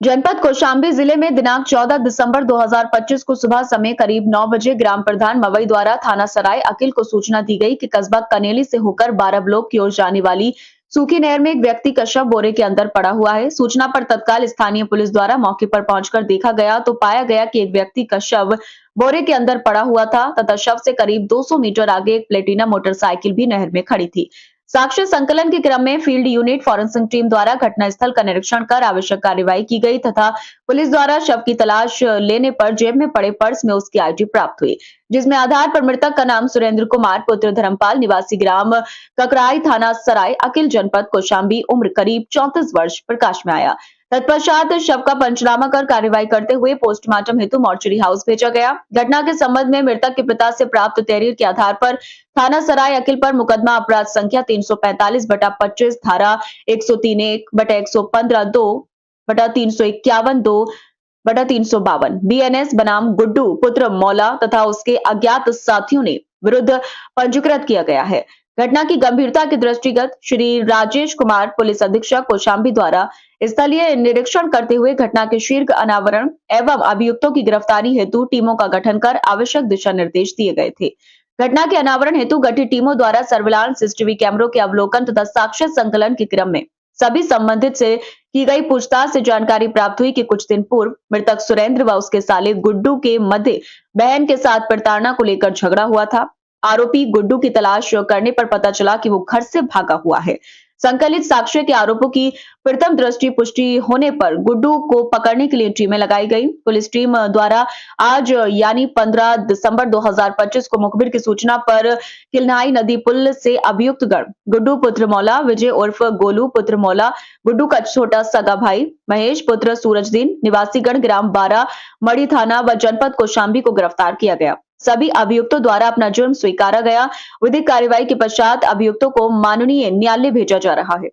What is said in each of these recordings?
जनपद कौशाम्बी जिले में दिनांक 14 दिसंबर 2025 को सुबह समय करीब 9 बजे ग्राम प्रधान मवई द्वारा थाना सराय अकिल को सूचना दी गई कि कस्बा कनेली से होकर 12 ब्लॉक की ओर जाने वाली सूखी नहर में एक व्यक्ति का शव बोरे के अंदर पड़ा हुआ है। सूचना पर तत्काल स्थानीय पुलिस द्वारा मौके पर पहुंचकर देखा गया तो पाया गया कि एक व्यक्ति का शव बोरे के अंदर पड़ा हुआ था तथा शव से करीब 200 मीटर आगे एक प्लेटिना मोटरसाइकिल भी नहर में खड़ी थी। साक्ष्य संकलन के क्रम में फील्ड यूनिट फॉरेंसिक टीम द्वारा घटनास्थल का निरीक्षण कर आवश्यक कार्यवाही की गई तथा पुलिस द्वारा शव की तलाश लेने पर जेब में पड़े पर्स में उसकी आईडी प्राप्त हुई, जिसमें आधार पर मृतक का नाम सुरेंद्र कुमार पुत्र धर्मपाल निवासी ग्राम ककराई थाना सराय अकिल जनपद कौशाम्बी उम्र करीब 34 वर्ष प्रकाश में आया। तत्पश्चात शव का पंचनामा कर कार्यवाही करते हुए पोस्टमार्टम हेतु मॉर्चरी हाउस भेजा गया। घटना के संबंध में मृतक के पिता से प्राप्त तहरीर के आधार पर थाना सराय अकिल पर मुकदमा अपराध संख्या 345/25 धारा 103(1)/115(2) बटा 351(2)/352 बीएनएस बनाम गुड्डू पुत्र मौला तथा उसके अज्ञात साथियों ने विरुद्ध पंजीकृत किया गया है। घटना की गंभीरता के दृष्टिगत श्री राजेश कुमार पुलिस अधीक्षक कौशाम्बी द्वारा स्थलीय निरीक्षण करते हुए घटना के शीघ्र अनावरण एवं अभियुक्तों की गिरफ्तारी हेतु टीमों का गठन कर आवश्यक दिशा निर्देश दिए गए थे। घटना के अनावरण हेतु गठित टीमों द्वारा सर्विलांस सीसीटीवी कैमरों के अवलोकन तथा साक्ष्य संकलन के क्रम में सभी संबंधित से की गई पूछताछ से जानकारी प्राप्त हुई कि कुछ दिन पूर्व मृतक सुरेंद्र व उसके साले गुड्डू के मध्य बहन के साथ प्रताड़ना को लेकर झगड़ा हुआ था। आरोपी गुड्डू की तलाश करने पर पता चला कि वो घर से भागा हुआ है। संकलित साक्ष्य के आरोपों की प्रथम दृष्टि पुष्टि होने पर गुड्डू को पकड़ने के लिए टीमें लगाई गई। पुलिस टीम द्वारा आज यानी 15 दिसंबर 2025 को मुखबिर की सूचना पर किलनाई नदी पुल से अभियुक्त गण गुड्डू पुत्र मौला, विजय उर्फ गोलू पुत्र मौला, गुड्डू का छोटा सगा भाई महेश पुत्र सूरजदीन निवासीगण ग्राम 12 मड़ी थाना व जनपद कौशाम्बी को गिरफ्तार किया गया। सभी अभियुक्तों द्वारा अपना जुर्म स्वीकारा गया। विधिक कार्रवाई के पश्चात अभियुक्तों को माननीय न्यायालय भेजा जा रहा है।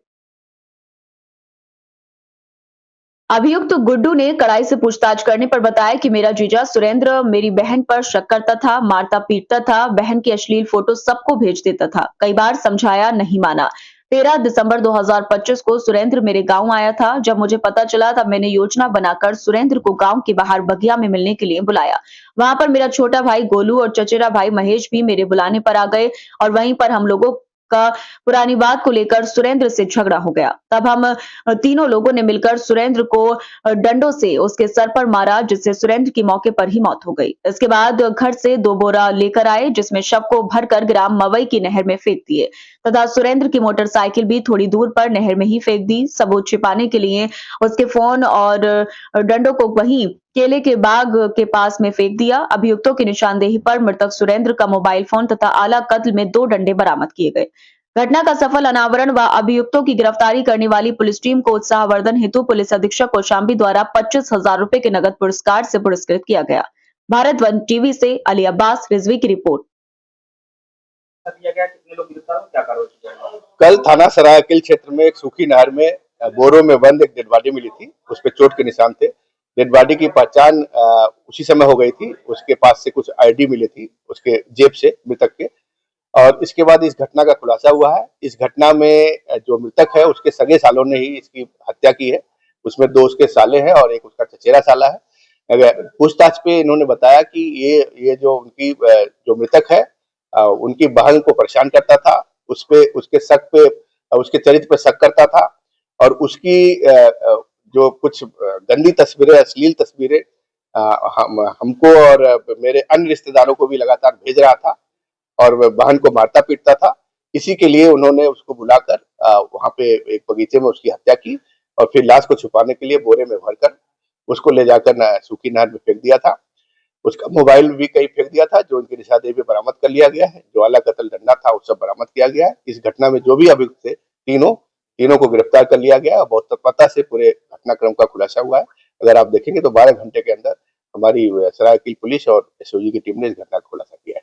अभियुक्त गुड्डू ने कड़ाई से पूछताछ करने पर बताया कि मेरा जीजा सुरेंद्र मेरी बहन पर शक करता था, मारता पीटता था, बहन की अश्लील फोटो सबको भेज देता था, कई बार समझाया नहीं माना। 13 दिसंबर 2025 को सुरेंद्र मेरे गांव आया था। जब मुझे पता चला तब मैंने योजना बनाकर सुरेंद्र को गांव के बाहर बगिया में मिलने के लिए बुलाया। वहां पर मेरा छोटा भाई गोलू और चचेरा भाई महेश भी मेरे बुलाने पर आ गए और वहीं पर हम लोगों का पुरानी बात को लेकर सुरेंद्र से झगड़ा हो गया। तब हम तीनों लोगों ने मिलकर सुरेंद्र को डंडों से उसके सर पर मारा, जिससे सुरेंद्र की मौके पर ही मौत हो गई। इसके बाद घर से 2 बोरा लेकर आए जिसमें शव को भरकर ग्राम मवई की नहर में फेंक दिए तथा सुरेंद्र की मोटरसाइकिल भी थोड़ी दूर पर नहर में ही फेंक दी। सबूत छिपाने के लिए उसके फोन और डंडों को वहीं केले के बाग के पास में फेंक दिया। अभियुक्तों की निशानदेही पर मृतक सुरेंद्र का मोबाइल फोन तथा आला कत्ल में 2 डंडे बरामद किए गए। घटना का सफल अनावरण व अभियुक्तों की गिरफ्तारी करने वाली पुलिस टीम को उत्साहवर्धन हेतु पुलिस अधीक्षक कौशाम्बी द्वारा 25,000 रुपए के नगद पुरस्कार से पुरस्कृत किया गया। भारत वन टीवी से अली अब्बास रिजवी की रिपोर्ट। कल थाना सरायकिल क्षेत्र में एक सूखी नहर में बोरों में बंद एक डेड बॉडी मिली थी। उस पर चोट के निशान थे। डेड बॉडी की पहचान उसी समय हो गई थी। उसके पास से कुछ आईडी मिली थी उसके जेब से मृतक के, और इसके बाद इस घटना का खुलासा हुआ है। इस घटना में जो मृतक है उसके सगे सालों ने ही इसकी हत्या की है। उसमें 2 उसके साले हैं और एक उसका चचेरा साला है। पूछताछ पे इन्होंने बताया कि ये जो उनकी जो मृतक है उनकी बहन को परेशान करता था, उसके शक पे उसके चरित्र पे शक करता था और उसकी जो कुछ गंदी तस्वीरें, अश्लील तस्वीरें हमको और मेरे अन्य रिश्तेदारों को भी लगातार भेज रहा था और बहन को मारता पीटता था। इसी के लिए उन्होंने उसको बुलाकर वहां पे एक बगीचे में उसकी हत्या की और फिर लाश को छुपाने के लिए बोरे में भरकर उसको ले जाकर सूखी नहर में फेंक दिया था। उसका मोबाइल भी कहीं फेंक दिया था, जो उनकी निशानदेही पे बरामद कर लिया गया है। जो आला कत्ल डंडा था वो सब बरामद किया गया है। इस घटना में जो भी अभियुक्त थे तीनों को गिरफ्तार कर लिया गया और बहुत तत्परता से पूरे घटनाक्रम का खुलासा हुआ है। अगर आप देखेंगे तो 12 घंटे के अंदर हमारी सरायकिल पुलिस और एसओजी की टीम ने इस घटना का खुलासा किया है।